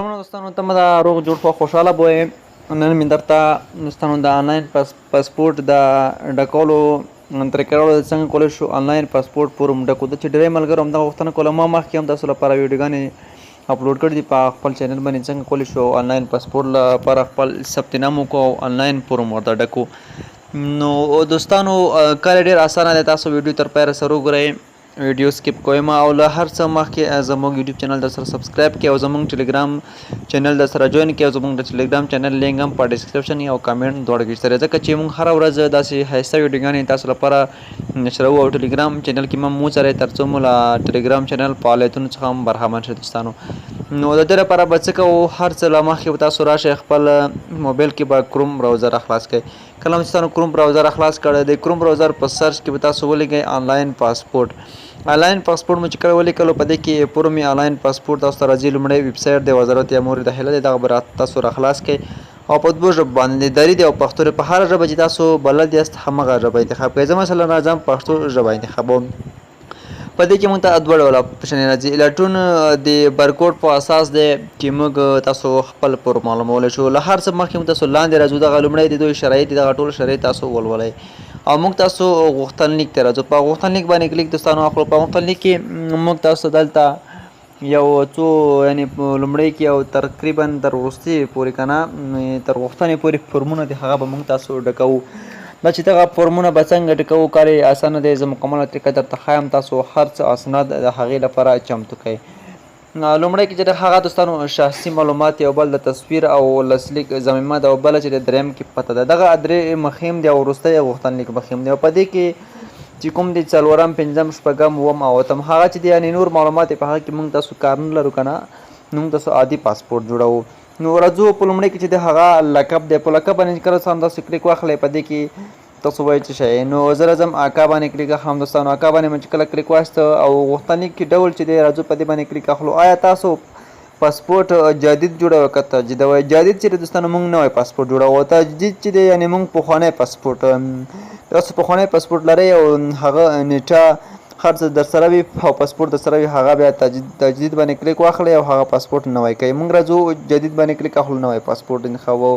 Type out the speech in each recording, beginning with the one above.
سلامونه دوستانو، ته مې دا روغ جوړ خوشحاله بویم. نن مې درته دوستانو د آنلاین پاسپورټ د ډکولو طریقه راوړل، څنګه کولی شو آنلاین پاسپورټ فورم ډکو. د چې ډېری ملګرو همدغه غوښتنه کوله، ما مخکې هم تاسو لپاره ویډیوګانې اپلوډ کړي دي په خپل چینل باندې، څنګه کولی شو آنلاین پاسپورټ لپاره خپل ثبت نام وکړو او آنلاین فورم ورته ډکو. نو دوستانو کار ډېر اسانه دی، تاسو ویډیو تر پایه سره وګورئ، ویډیو سکیپ کوئ ما، او له هر څه مخکې زموږ یوټیوب چینل در سره سبسکرایب کړئ او زموږ ټلیګرام چینل در سره جوین کړئ او زموږ د ټلیګرام چینل لینک هم په ډسکرپشن او کامنټ دواړو کې شته، ځکه چې موږ هره ورځ داسې ښایسته ویډیوګانې تاسو لپاره نشروو او ټلیګرام چینل کې هم وڅارئ، تر څو مو له ټلیګرام چینل فعالیتونو څخه هم برخمن شئ دوستانو. نو د دې لپاره به څه کوو، هر څه له مخکې به تاسو راشئ، خپل موبایل کې به کروم براوزر خلاص کړئ. کله چې تاسو کروم براوزر خلاص کړئ، د کروم براوزر په سرچ کې به تاسو ولیکئ آنلاین پاسپورټ. آنلاین پاسپورټ مو چې کله ولیکلو، په دې کې فورم آنلاین پاسپورټ تاسو ته راځي. لومړی ویب سایټ دی وزارت امور داخله دی، دغه به تاسو را خلاص کړئ او په دوو ژبو باندې دري دی او پښتو دی. په هره ژبه چې تاسو بلد یاست همغه ژبه انتخاب کړئ. زه مثلا راځم پښتو ژبه انتخابوم. په دې کې موږ ته دوه ډوله اپشن راځي. لټون د برکوډ په اساس دی چې موږ تاسو خپل فورم معلومولی شو. له هر څه مخکې موږ تاسو لاندې راځو، دغه لومړی د دوی شرایط دي، دغه ټول شرایط تاسو ولولئ او موږ تاسو غوښتنلیک ته راځو. په غوښتنلیک باندې کلیک دوستانو اخلو. په غوښتنلیک کې موږ تاسو دلته یو څو یعنې په لومړی کې او تقریبا تر وروستي پورې که نه تر غوښتنې پورې فورمونه دي، هغه به موږ تاسو ډکوو. دا چې دغه فورمونه به څنګه ډکوو، کار یې اسانه دی. زه مکمله طریقه درته ښایم، تاسو هر څه اسناد د هغې لپاره چمتو کړئ. لومړی کې چې هغه دوستانو شخصي معلومات، یو بل د تصویر او لاسلیک ضمیمه ده، او بله چې د دریم کې پته ده. دغه درې مخیم دی او وروستی غوښتنلیک مخیم دی، او په دې کې چې کوم دی څلورم، پنځم، شپږم، اووم او اتم هغه چې دی یعنې نور معلومات په هغه کې موږ تاسو کار نه لرو که نه، موږ تاسو عادي پاسپورټ جوړوو. نو راځو په لومړی کې چې دی هغه لقب دی. په لقب باندې کله څه همداسې کلیک واخلئ، په دې کې تاسو وایئ څه شی. نو زه راځم اکا باندې کلیک اخلم دوستانو. اکا باندې مې چې کله کلیک واخیسته او غوښتنلیک کې ډول چې دی راځو، په دې باندې کلیک اخلو. آیا تاسو پاسپورټ جدید جوړوئ که تجدید؟ جدید چې دی دوستانو موږ نوی پاسپورټ جوړوو. تجدید چې دی یعنې موږ پخوانی پاسپورټ، تاسو پخوانی پاسپورټ لرئ او هغه نیټه هر څه در سره وي او پاسپورټ در سره وي، هغه بیا تجدید باندې کلیک واخلئ او هغه پاسپورټ نوی کوئ. موږ راځو جدید باندې کلیک اخلو، نوی پاسپورټ انتخابوو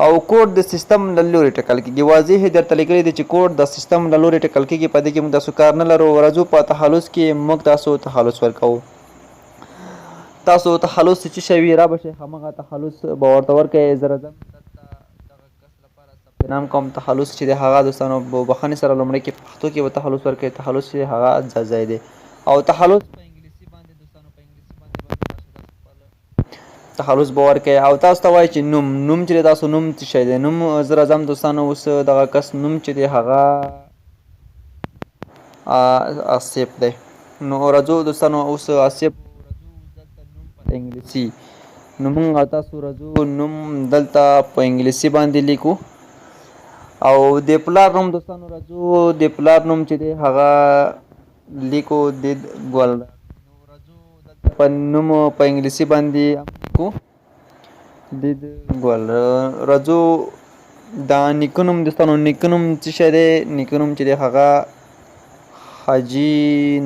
او کوډ د سیستم له لورې ټاکل کېږي. واضح درته لیکلي دی چې کوډ د سیستم له لورې ټاکل کېږي. په دې کې موږ تاسو کار نه لرو. راځو په تخلص کې موږ تاسو تخلص ورکوو. تاسو تخلص څه شی وي را به شئ، همغه تخلص به ورته ورکوئ. زه راځم دلته دغه کس لپاره ثبت نام کوم. تخلص چې دی هغه دوستانو بخښنې سره لومړی کې پښتو کې به تخلص ورکوئ. تخلص چې هغه ځای دی او تخلص په انګلیسي باندې دوستانو، په انګلیسي باندې تخلص به ورکوئ او تاسو ته وایي چې نوم چې دی تاسو نوم څه شی دی. نوم زه راځم دوستانو، اوس دغه کس نوم چې دی هغه آصف دی. نو راځو دوستانو اوس آصف په انګلیسي نو موږ تاسو راځو نوم دلته په انګلیسي باندې لیکو او د پلار نوم دوستانو راځو د پلار نوم چې دی هغه لیکو د ګل. نو راځو دلته په نوم په انګلیسي باندې لیکو د ګل. راځو دا نیکه نوم دوستانو، نیکه نوم څه شی دی؟ نیکه نوم چې دی هغه حاجي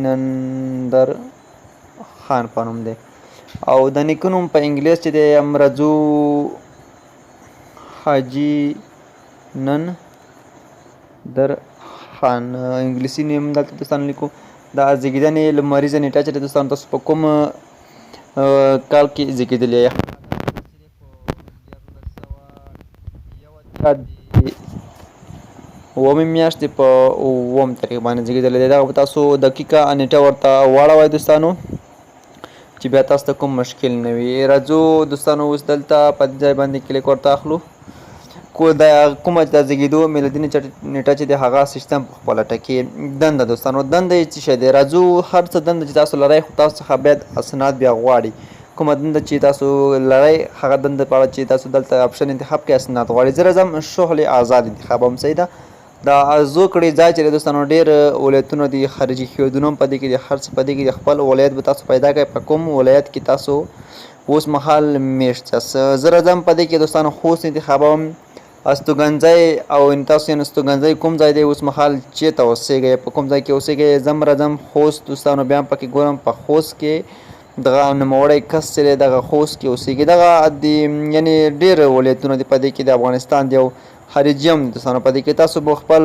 نندر خان په نوم دی او د نیکه نوم په انګلیس چې دی هم راځو حاجي نندر خان. انګلیسي نوم دلته دوستانو لیکو. دا زیږېدنې لمریزه نیټه چې دی دوستانو، تاسو په کوم کال کې زیږېدلي یاست؟ اوومې میاشتې په اووم تاریخ باندې زیږېدلی دی. دغه به تاسو دقیقه نیټه ورته واړوئ دوستانو چې بیا تاسو ته کوم مشکل نه وي. راځو دوستانو اوس دلته په دې ځای باندې کلیک ورته اخلو. کومه چې د زیږېدو میلادي نیټه چې دی هغه سیسټم په خپله ټاکي. دنده دوستانو، دنده یې څه شی دی؟ راځو هر څه دنده چې تاسو لرئ، خو تاسو څخه باید اسناد بیا غواړي. کومه دنده چې تاسو لرئ هغه دنده په اړه چې تاسو دلته اپشن انتخاب کړئ اسناد غواړي. زه راځم شغل آزاد انتخابوم. صحیح ده. دا ارزو کړي ځای چې دوستانو ډېر ولایتونه دي، خارجي هېوادونه هم په دې کې دي، هر څه په دې کې دي. خپل ولایت به تاسو پیدا کړئ، په کوم ولایت کې تاسو اوس مهال میشت یاست. زه راځم په دې کې دوستانو خوست انتخابوم. استوګنځی او تاسو یې استوګنځی کوم ځای دی، اوس مهال چېرته اوسېږئ، په کوم ځای کې اوسېږئ. زه راځم خوست دوستانو، بیا هم پکې ګورم په خوست کې دغه نوموړی کس چې دی دغه خوست کې اوسېږي. دغه د یعنې ډېر ولایتونه دي په دې کې د افغانستان دی او خارجي هم دوستانو په دې کې تاسو به خپل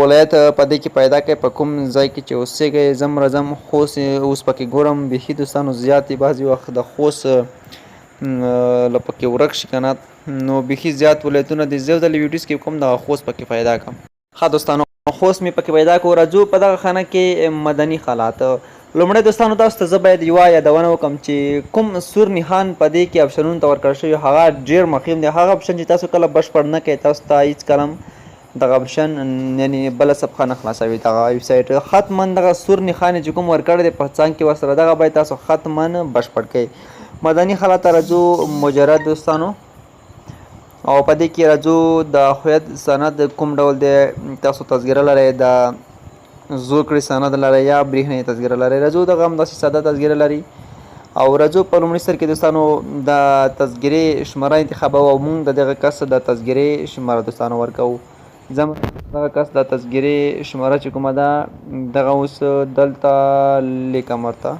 ولایت په دې کې پیدا کړئ په کوم ځای کې چې اوسېږئ. زم راځم خوست اوس پکې ګورم بیخي دوستانو زیات دي، بعضې وخت د خوست له پکې ورک شي که نه نو بیخي زیات ولایتونه دي. زه یو ځل ویډیوز کې کوم دغه خوست پکې پیدا کړم. ښه دوستانو خوست مې پکې پیدا کړو. راځو په دغه خانه کې مدني حالات. لومړی دوستانو تاسو ته زه باید یوه یادونه وکړم چې کوم سور نښان په دې کې اپشنونو ته ورکړل شوي هغه ډېر مهم دی. هغه اپشن چې تاسو کله بشپړ نه کوئ تاسو ته هېڅکله دغه اپشن یعنې بله صفحه نه خلاصوي دغه ویبسایټ. حتما دغه سور نښان چې کوم ورکړی دی په څنګ کې ورسره دغه باید تاسو حتما بشپړ کوئ. مدني حالات ته راځو. مجرد دوستانو او په دې کې راځو د هویت سند کوم ډول دی، تاسو تذکره لرئ، د زور کړي سند لرئ یا برېښنایي تذکره لرئ. راځو دغه همداسې ساده تذکره لري. او راځو په لومړي سر کې دوستانو د تذکرې شماره انتخابوو او موږ د دغه کس د تذکرې شماره دوستانو ورکوو. زموږ دغه کس د تذکرې شماره چې کومه ده دغه اوس دلته لیکم ورته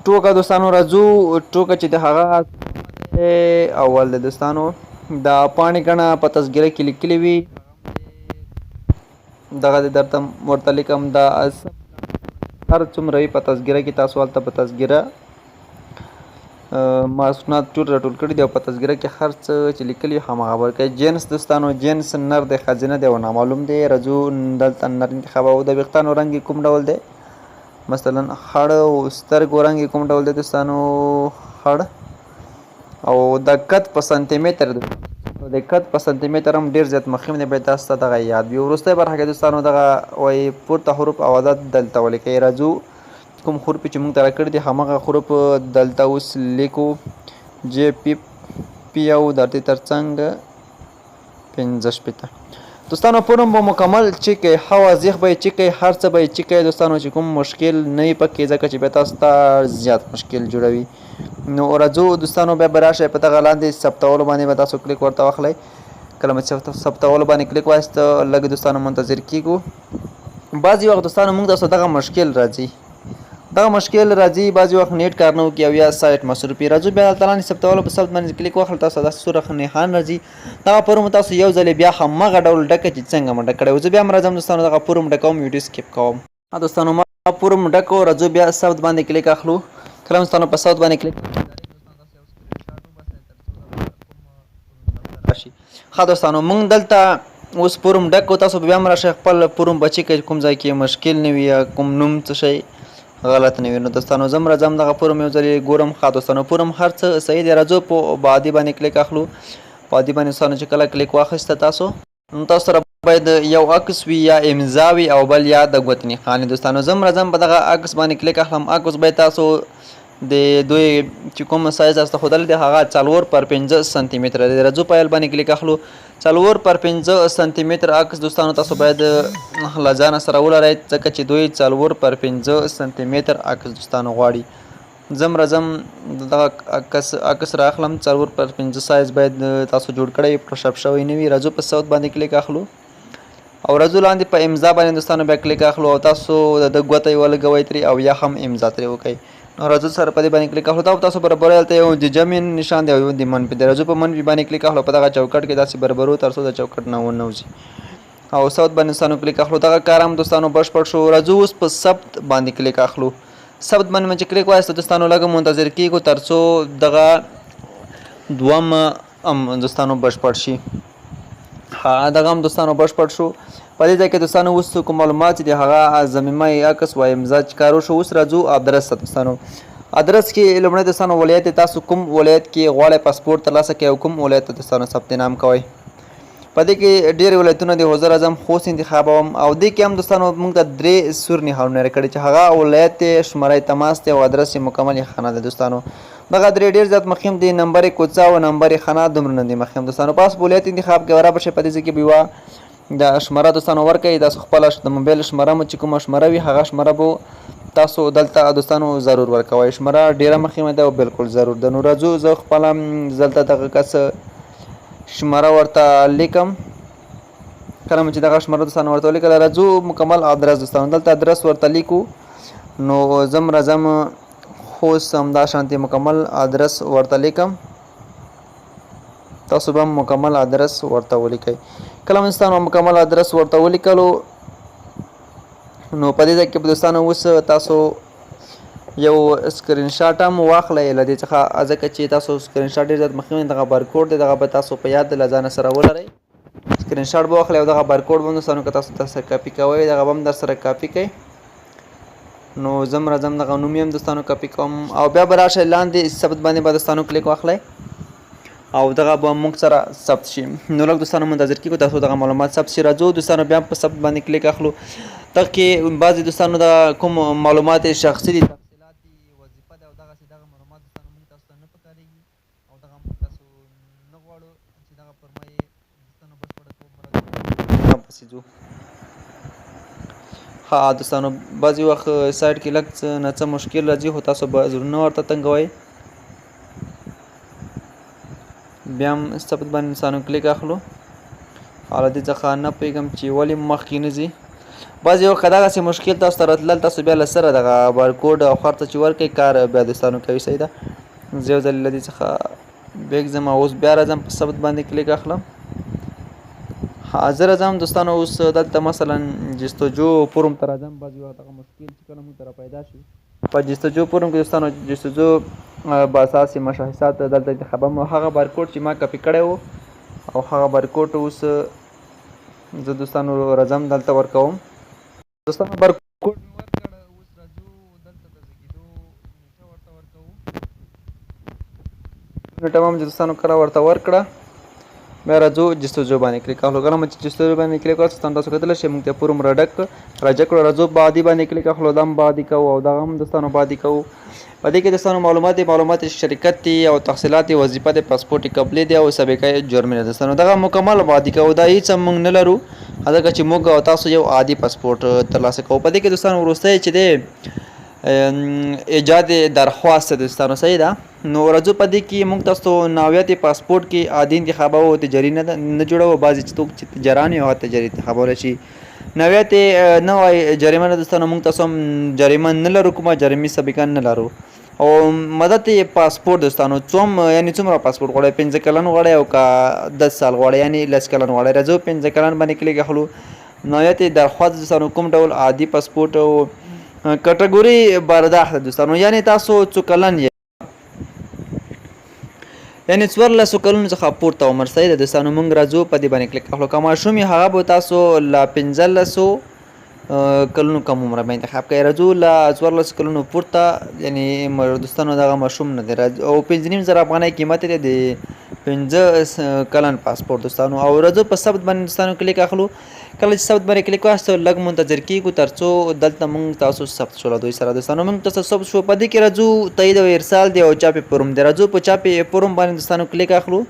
ټوکه دوستانو. راځو ټوکه چې د هغه اول د دوستانو د پاڼې ګڼه په تذکره کې لیکلې وي دغه د درته ورته لیکم د هر څومره وي په تذکره کې تاسو هلته په تذکره معلومات ټول راټول کړي دي او په تذکره کې هر څه چې لیکلي وي هماغه ورکوئ. جنس دوستانو جنس نر دی ښځینه دی او نامعلوم دی. راځو دلته نر انتخابوو. د ویښتانو رنګ یې کوم ډول دی، مثلا خړ او سترګو رنګ یې کوم ډول دی دوستانو خړ. او د قد په سانتي متر د قد په سانتي متر هم ډېر زیات مهم دی، باید تاسو ته دغه یاد وي. وروستی برخه کې دوستانو دغه وایي پورته حروف او عدد دلته ولیکئ. راځو کوم حروف چې موږ ته راکړي دي هماغه حروف دلته اوس لیکو. جې پي او درتې تر څنګ 15 دوستانو پرم به مکمل چیک کوئ، ښه واضح به یې چیک کوئ، هر څه به یې چیک کوئ دوستانو چې کوم مشکل نه وي پکې، ځکه چې بیا تاسو ته زیات مشکل جوړوي. نو راځو دوستانو بیا به راشئ په دغه لاندې ثبتولو باندې به تاسو کلیک ورته واخلئ. کله مو ثبتولو باندې کلیک وایست لږ دوستانو منتظر کیږو. بعضې وخت دوستانو موږ تاسو دغه مشکل راځي بعضې وخت نیټ کار نه وکړي او یا سایټ مصروف وي. راځو بیا دلته لاندې ثبتولو په ثبت باندې کلیک واخلئ. تاسو داسې سور نښان راځي. دغه فورم تاسو یو ځلې بیا همغه ډول ډکه چې څنګه مو ډک کړی وو. زه بیا هم راځم دوستانو دغه فورم ډکوم، ویډیو سکیپ کوم. دوستانو ما فورم ډکو. راځو بیا ثبت باندې کلیک اخلو. کله هم دوستانو په ثبت باندې کلیک ښه دوستانو موږ دلته اوس فورم ډک کړو. تاسو بیا هم راشئ خپل فورم به چیک کړئ کوم ځای کې مشکل نه وي یا کوم نوم څه شی غلط نه وي. نو دوستانو زه هم راځم دغه فورم یو ځلې ګورم. ښه دوستانو فورم هر څه صحیح دی. راځو په بعدي باندې کلیک اخلو. بعدي باندې دوستانو چې کله کلیک واخیسته تاسو نو تاسو سره باید یو عکس وي یا امضا وي او بل یا د ګوتې نښان. دوستانو زه هم راځم په دغه عکس باندې کلیک اخلم. عکس باید تاسو د دوی چې کوم سایز تاسو ته ښودلی دی هغه 4x5 سانتي متره دی. راځو پایل باندې کلیک اخلو. 4x5 سانتي متر عکس دوستانو تاسو باید له ځانه سره ولرئ ځکه چې دوی 4x5 سانتي متر عکس دوستانو غواړي. زه هم راځم دغه عکس رااخلم. 4x5 سایز باید تاسو جوړ کړئ، پرشپ شوی نه وي. راځو په صوت باندې کلیک اخلو او راځو لاندې په امضا باندې دوستانو بیا کلیک اخلو او تاسو د ګوته یې ولګوئ ترې او یا هم امضا ترې وکئ. راځو سره په دې باندې کلیک اخلو. تاسو برابر هلته یو د جمع نشان دی او یو د منفي دی. راځو په منفي باندې کلیک اخلو. په دغه چوکټ کې داسې برابرو تر څو د چوکټ نه ونوځي او ثبت باندې دوستانو کلیک اخلو. دغه کار هم دوستانو بشپړ شو. راځو اوس په ثبت باندې کلیک اخلو. ثبت باندې چې کلیک وایست دوستانو لږ منتظر کیږو تر څو دغه دوم دوستانو بشپړ شي. دغه هم دوستانو بشپړ شو. په دې ځای کې دوستانو اوس کوم معلومات چې دي هغه ضمیمه عکس و امضا چې کار وشو. اوس راځو ادرس ته دوستانو. ادرس کې لومړی دوستانو ولایت تاسو کوم ولایت کې غواړئ پاسپورټ ترلاسه کړئ او کوم ولایت ته دوستانو ثبت نام کوئ. په دې کې ډېرې ولایتونه دي. زه راځم خوست انتخابوم او دې کې هم دوستانو موږ ته 3 سور نښانونه راکړي چې هغه ولایت شماره تماس دی او ادرس یې مکمل خانه ده دوستانو. دغه 3 ډېر زیات مهم دي. نمبر کوڅه او نمبر خانه دومره نه دي مهم دوستانو. پاس ولایت انتخاب کې برابر شي. په دې کې به یوه د شماره دوستانو ورکړئ. تاسو خپله د موبایل شماره مو چې کومه شماره وي هغه شماره به تاسو دلته دوستانو ضرور ورکوئ. شماره ډېره مهمه ده او بالکل ضرور ده. نو راځو زه خپله دلته دغه کس شماره ورته لیکم. کله چې دغه شماره دوستانو ورته ولیکله راځو مکمل ادرس دوستانو دلته ادرس ورته لیکو نو زم راځم اوس همدا شانتي مکمل ادرس ورته لیکم. تاسو به مکمل ادرس ورته ولیکئ. کله مې ستاسو مکمل ادرس ورته ولیکلو نو په دې ځای کې به دوستانو اوس تاسو یو سکرین شاټ هم واخلئ له دې څخه، ځکه چې تاسو سکرین شاټ ډېر زیات مخکې دغه بارکوډ دی دغه به تاسو په یاد له ځانه سره ولرئ. سکرین شاټ به واخلئ او دغه بارکوډ به هم دوستانو که تاسو درسره کاپي کوئ دغه به هم درسره کاپي کړئ. نو زم راځم دغه نوم یې هم دوستانو کاپي کوم او بیا به راشئ لاندې ثبت باندې به دوستانو کلیک واخلئ او دغه به موږ سره ثبت شي. نو لږ دوستانو منتظر کېږو تاسو دغه معلومات ثبت شي. راځو دوستانو بیا په ثبت باندې کلیک اخلو. دغه کې بعضې دوستانو د کوم معلومات شخصي دي، تفصیلات دي، وظیفه ده او دغسې دغه معلومات دوستانو موږ تاسو ته نه پکارېږي او دغه موږ تاسو نه غواړو چې دغه پر ما یې دوستانو بشپړه توګه پسې ځو. ها دوستانو بعضې وخت سایټ کې لږ څه نه څه مشکل راځي خو تاسو به زړونه ورته تنګوئ. بیا هم ثبت باندې دوستانو کلیک اخلو او له دې څخه نه پوهېږم چې ولې مخکې نه ځي. بعضې وخت که دغسې مشکل تاسو ته راتلل تاسو بیا له سره دغه بارکوډ او خرڅه چې ورکوئ کار بیا دوستانو کوي. صحیح ده. زه یو ځل له دې څخه بیک ځم او اوس بیا راځم په ثبت باندې کلیک اخلم. زه راځم دوستانو اوس دلته مثلا جستجو فورم ته راځم. بعضې وخت دغه مشکل چې کله موږ ته راپیدا شي په جستجو فورم کې دوستانو جستجو باساس مشخصات دلته انتخابم هغه بارکوډ چې ما کاپي کړی و او هغه بارکوډ اوس زه دوستانو راځم دلته ورکوم. دوستانو بارکوډ مې ورکړ. اوس راځو دلته د زیږېدو نیټه ورته ورکوو. نیټه مې دوستانو کله ورته ورکړه بیا راځو جستجو باندې کلیک اخلو. کله چې جستجو باندې کلیک وکړو تاسو کتلی شئ موږ ته فورم راډک کړو. راځو بعدي باندې کلیک اخلو. دا هم بعدي کوو او دغه هم دوستانو بعدي کوو. په دې کې دوستانو معلومات شرکت دي او تحصیلات وظیفه د پاسپورټ قبلې دی او سابقه جرم دی. دوستانو دغه مکمل بعدي کوو. دا هیڅ موږ نه لرو ځکه چې موږ او تاسو یو عادي پاسپورټ ترلاسه کوو. په دې کې دوستانو وروستی چې دی ایجاد درخواست دوستانو. صحیح ده. نو راځو په دې کې موږ تاسو نوعیت پاسپورټ کې عادي انتخابه او تجاري نه جوړوو. بعضې چې څوک چې تجاران وي هغه تجاري انتخابولی شي. نوعیت نه وای جریمه نه دوستانو موږ تاسو هم جریمه نه لرو، کومه جریمي سابقه نه لرو. او مدت پاسپورټ دوستانو یعنې څومره پاسپورټ غواړئ 15 کلن غواړئ او که 10 سال غواړئ یعنې 10 کلن غواړئ. راځو 15 کلن باندې کلیک اخلو. نوعیت درخواست دوستانو کوم ډول عادي پاسپورټ او کټګوري برداشت دوستانو یعنې تاسو څو کلن یې یعنې 14 کلونو څخه پورته عمر. صحیح ده دوستانو. موږ راځو په دې باندې کلیک اخلو. که ماشوم یې هغه به تاسو له 15 کلونو کم عمره به انتخاب کوئ. راځو له 14 کلونو پورته یعنې دوستانو دغه ماشوم نه دی او 5,500 افغانۍ قیمت دی د 15 کلن پاسپورټ دوستانو. او راځو په ثبت باندې دوستانو کلیک اخلو. کله چې ثبت باندې کلیک واخلو لږ منتظر کېږو تر څو دلته موږ تاسو ثبت شو له دوی سره دوستانو. موږ تاسو ثبت شو. په دې کې راځو تایید او ارسال دی او چاپې فورم دی. راځو په چاپې فورم باندې دوستانو کلیک اخلو.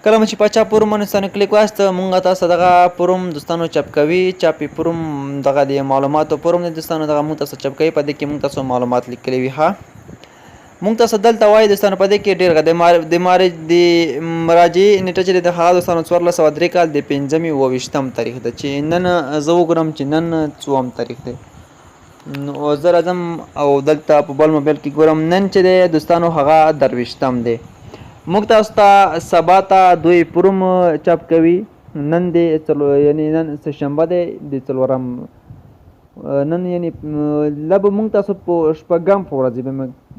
کله چې په چاپ فورم باندې دوستانو کلیک واست موږ تاسو دغه فورم دوستانو چاپ کوي. چاپې فورم دغه د معلوماتو فورم دی دوستانو. دغه موږ تاسو چاپ کوي. په دې کې موږ تاسو معلومات لیکلي وي. ها موږ تاسو دلته وایي دوستانو په دې کې ډېر د مراجعې نیټه چې د هغه دوستانو 1403 کال د 5/28 تاریخ ده چې نن زه وګورم چې نن 4 تاریخ دی. نو زه راځم او دلته په بل موبایل کې ګورم نن چې دی دوستانو هغه 23 دی. موږ تاسو ته سبا ته دوی فورم چاپ کوي. نن دی یعنې نن سهشنبه دی د 4 نن یعنې لږ موږ تاسو په شپږم په ورځ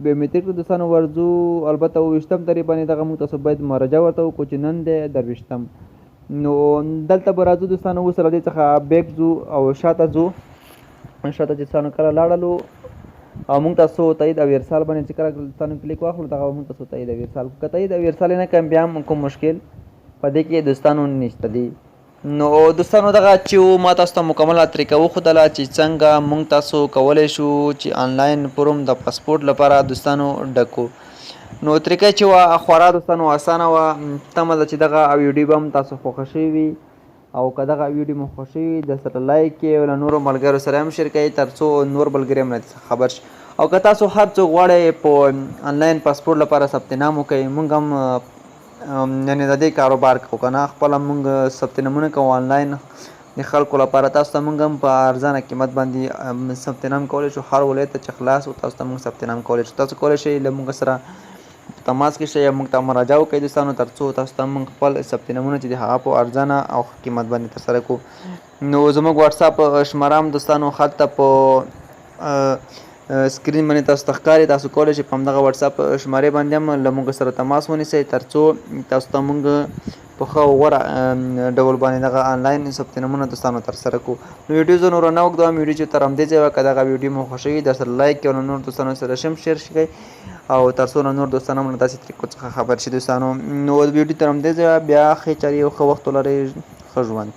بیومیټریک دوستانو ورځو البته 28 تاریخ باندې دغه موږ تاسو باید مراجعه ورته وکړو چې نن دی 23. نو دلته به راځو دوستانو اوس له دې څخه بیک ځو او شاته ځو. شاته چې دوستانو کله لاړلو او موږ تاسو تایید او ارسال باندې چې کله دوستانو کلیک واخلو دغه موږ تاسو تایید او ارسال که تایید او ارسال نه کړم بیا هم کوم مشکل په دې کې دوستانو نشته دی. نو دوستانو دغه چې ما تاسو ته مکمله طریقه وښودله چې څنګه موږ تاسو کولی شو چې آنلاین فورم د پاسپورټ لپاره دوستانو ډکو. نو طریقه چې وه خورا دوستانو اسانه وه. تمه ده چې دغه ویډیو به هم تاسو خوښه شوي وي او که دغه ویډیو مو خوښ شوي د سره لایک کړئ او له نورو ملګرو سره هم شیر کړئ تر څو نور ملګري هم له دې څخه خبر شي. او که تاسو هر څوک غواړئ په آنلاین پاسپورټ لپاره ثبت نام وکړئ موږ هم یعنې د دې کاروبار کوو که نه خپله موږ ثبت نامونه کوو آنلاین د خلکو لپاره تاسو ته موږ هم په ارزانه قیمت باندې ثبت نام کولی شو. هر ولایت ته چې خلاص و تاسو ته موږ ثبت نام کولی شو. تاسو کولی شئ له موږ سره په تماس کې شئ یا موږ ته مراجعه وکړئ دوستانو، تر څو تاسو ته موږ خپل ثبت نامونه چې دي هغه په ارزانه او ښه قیمت باندې ترسره کړو. نو زموږ واتساپ شماره هم دوستانو هلته په سکرین باندې تاسو ته ښکاري. تاسو کولی شئ په همدغه واتساپ شمارې باندې هم له موږ سره تماس ونیسئ، تر څو تاسو ته موږ په ښه او غوره ډول باندې دغه آنلاین ثبت نامونه دوستانو ترسره کړو. نو ویډیو زه نوره نه اوږدوم، ویډیو چې تر همدې ځایه وه. که دغه ویډیو مو خوښوي درسره لایک کړئ او له نورو دوستانو سره هم شیر کړئ، او تر څو له نور دوستانو هم له داسې طریقو څخه خبر شي دوستانو. نو ویډیو تر همدې ځایه، بیا ښې چارې او ښه وخت ولرئ. ښه ژوند.